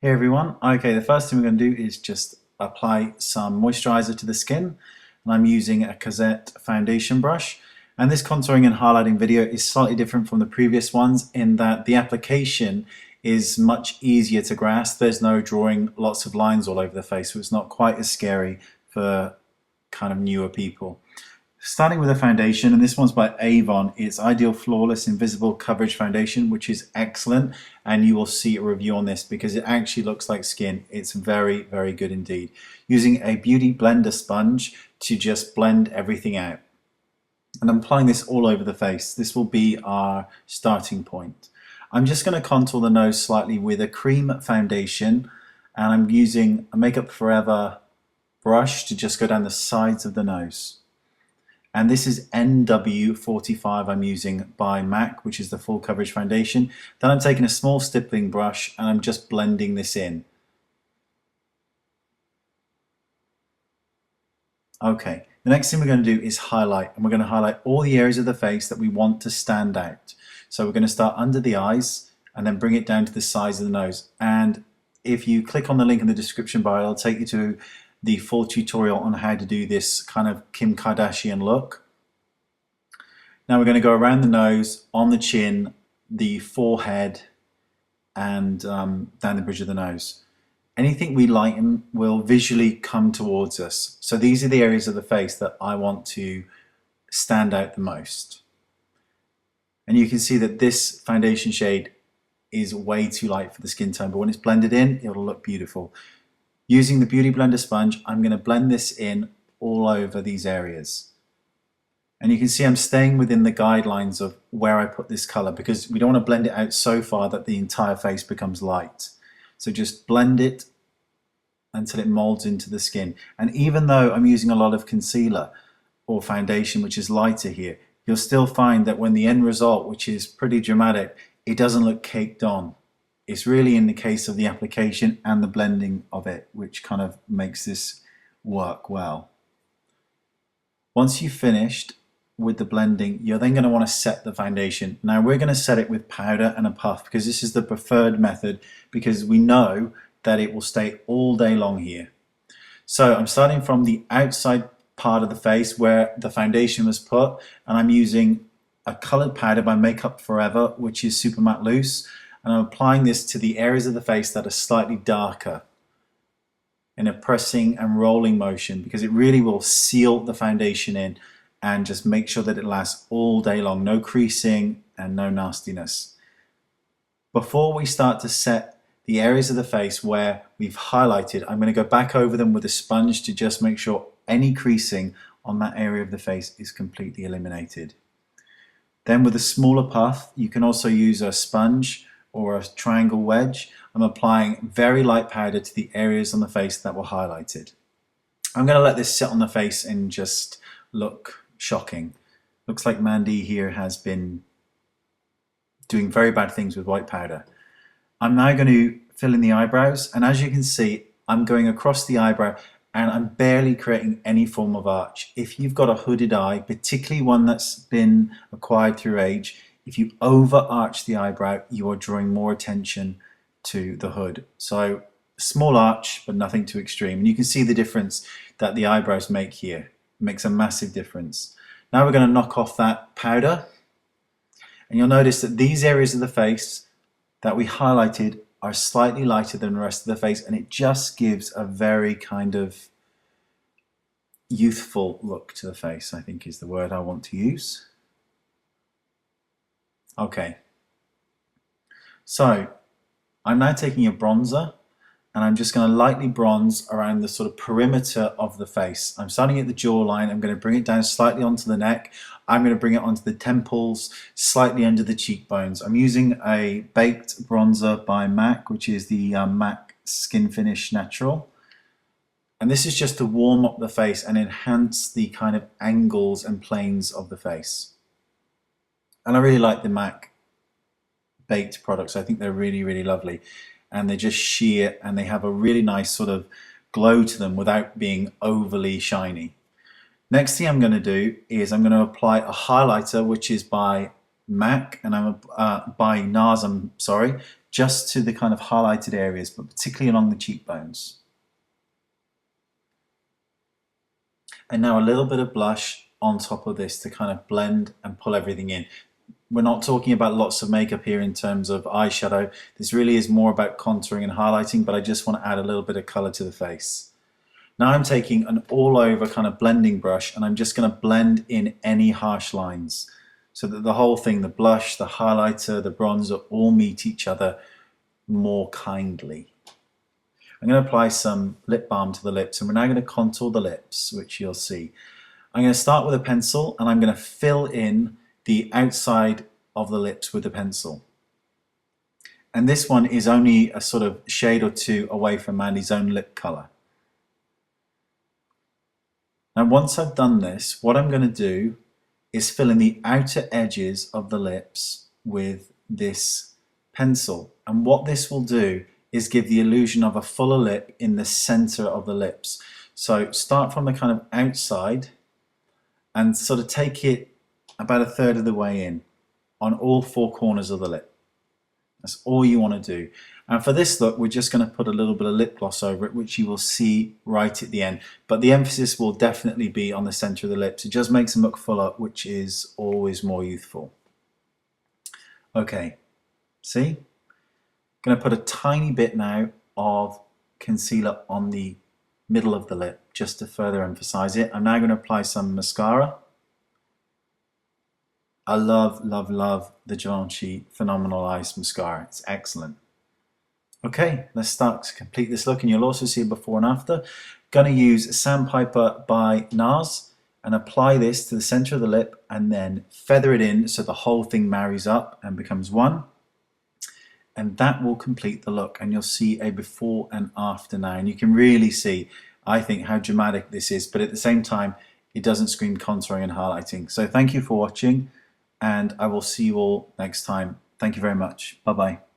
Hey everyone, okay, the first thing we're going to do is just apply some moisturizer to the skin, and I'm using a Cozzette foundation brush. And this contouring and highlighting video is slightly different from the previous ones in that the application is much easier to grasp. There's no drawing lots of lines all over the face, so it's not quite as scary for kind of newer people. Starting with a foundation, and this one's by Avon. It's Ideal Flawless Invisible Coverage Foundation, which is excellent, and you will see a review on this because it actually looks like skin. It's very, very good indeed. Using a beauty blender sponge to just blend everything out. And I'm applying this all over the face. This will be our starting point. I'm just going to contour the nose slightly with a cream foundation, and I'm using a Makeup Forever brush to just go down the sides of the nose. And this is NW45 I'm using by MAC, which is the full coverage foundation. Then I'm taking a small stippling brush and I'm just blending this in. Okay, the next thing we're going to do is highlight, and we're going to highlight all the areas of the face that we want to stand out. So we're going to start under the eyes and then bring it down to the sides of the nose. And if you click on the link in the description bar, it'll take you to the full tutorial on how to do this kind of Kim Kardashian look. Now we're going to go around the nose, on the chin, the forehead, and down the bridge of the nose. Anything we lighten will visually come towards us. So these are the areas of the face that I want to stand out the most. And you can see that this foundation shade is way too light for the skin tone, but when it's blended in, it'll look beautiful. Using the Beauty Blender sponge, I'm going to blend this in all over these areas. And you can see I'm staying within the guidelines of where I put this color because we don't want to blend it out so far that the entire face becomes light. So just blend it until it molds into the skin. And even though I'm using a lot of concealer or foundation, which is lighter here, you'll still find that when the end result, which is pretty dramatic, it doesn't look caked on. It's really in the case of the application and the blending of it, which kind of makes this work well. Once you've finished with the blending, you're then going to want to set the foundation. Now we're going to set it with powder and a puff because this is the preferred method because we know that it will stay all day long here. So I'm starting from the outside part of the face where the foundation was put, and I'm using a colored powder by Makeup Forever, which is Super Matte Loose. And I'm applying this to the areas of the face that are slightly darker in a pressing and rolling motion because it really will seal the foundation in and just make sure that it lasts all day long. No creasing and no nastiness. Before we start to set the areas of the face where we've highlighted, I'm going to go back over them with a sponge to just make sure any creasing on that area of the face is completely eliminated. Then with a smaller puff, you can also use a sponge or a triangle wedge. I'm applying very light powder to the areas on the face that were highlighted. I'm going to let this sit on the face and just look shocking. Looks like Mandy here has been doing very bad things with white powder. I'm now going to fill in the eyebrows, and as you can see, I'm going across the eyebrow and I'm barely creating any form of arch. If you've got a hooded eye, particularly one that's been acquired through age, if you over arch the eyebrow, you are drawing more attention to the hood. So small arch, but nothing too extreme. And you can see the difference that the eyebrows make here. It makes a massive difference. Now we're going to knock off that powder. And you'll notice that these areas of the face that we highlighted are slightly lighter than the rest of the face. And it just gives a very kind of youthful look to the face, I think is the word I want to use. Okay, so I'm now taking a bronzer and I'm just going to lightly bronze around the sort of perimeter of the face. I'm starting at the jawline, I'm going to bring it down slightly onto the neck, I'm going to bring it onto the temples, slightly under the cheekbones. I'm using a baked bronzer by MAC, which is the MAC Skin Finish Natural. And this is just to warm up the face and enhance the kind of angles and planes of the face. And I really like the MAC baked products. I think they're really, really lovely. And they're just sheer and they have a really nice sort of glow to them without being overly shiny. Next thing I'm going to do is I'm going to apply a highlighter, which is by MAC and by NARS, just to the kind of highlighted areas, but particularly along the cheekbones. And now a little bit of blush on top of this to kind of blend and pull everything in. We're not talking about lots of makeup here in terms of eyeshadow. This really is more about contouring and highlighting, but I just want to add a little bit of color to the face. Now I'm taking an all over kind of blending brush and I'm just going to blend in any harsh lines so that the whole thing, the blush, the highlighter, the bronzer, all meet each other more kindly. I'm going to apply some lip balm to the lips and we're now going to contour the lips, which you'll see. I'm going to start with a pencil and I'm going to fill in the outside of the lips with a pencil. And this one is only a sort of shade or two away from Mandy's own lip colour. Now once I've done this, what I'm going to do is fill in the outer edges of the lips with this pencil. And what this will do is give the illusion of a fuller lip in the centre of the lips. So start from the kind of outside and sort of take it about a third of the way in on all four corners of the lip. That's all you want to do. And for this look, we're just going to put a little bit of lip gloss over it, which you will see right at the end. But the emphasis will definitely be on the centre of the lips. It just makes them look fuller, which is always more youthful. Okay, see? Going to put a tiny bit now of concealer on the middle of the lip, just to further emphasize it. I'm now going to apply some mascara. I love, love, love the Givenchy Phenomenal Ice Mascara. It's excellent. Okay, let's start to complete this look, and you'll also see a before and after. Going to use Sandpiper by NARS and apply this to the center of the lip and then feather it in so the whole thing marries up and becomes one. And that will complete the look, and you'll see a before and after now. And you can really see, I think, how dramatic this is, but at the same time, it doesn't scream contouring and highlighting. So thank you for watching, and I will see you all next time. Thank you very much. Bye-bye.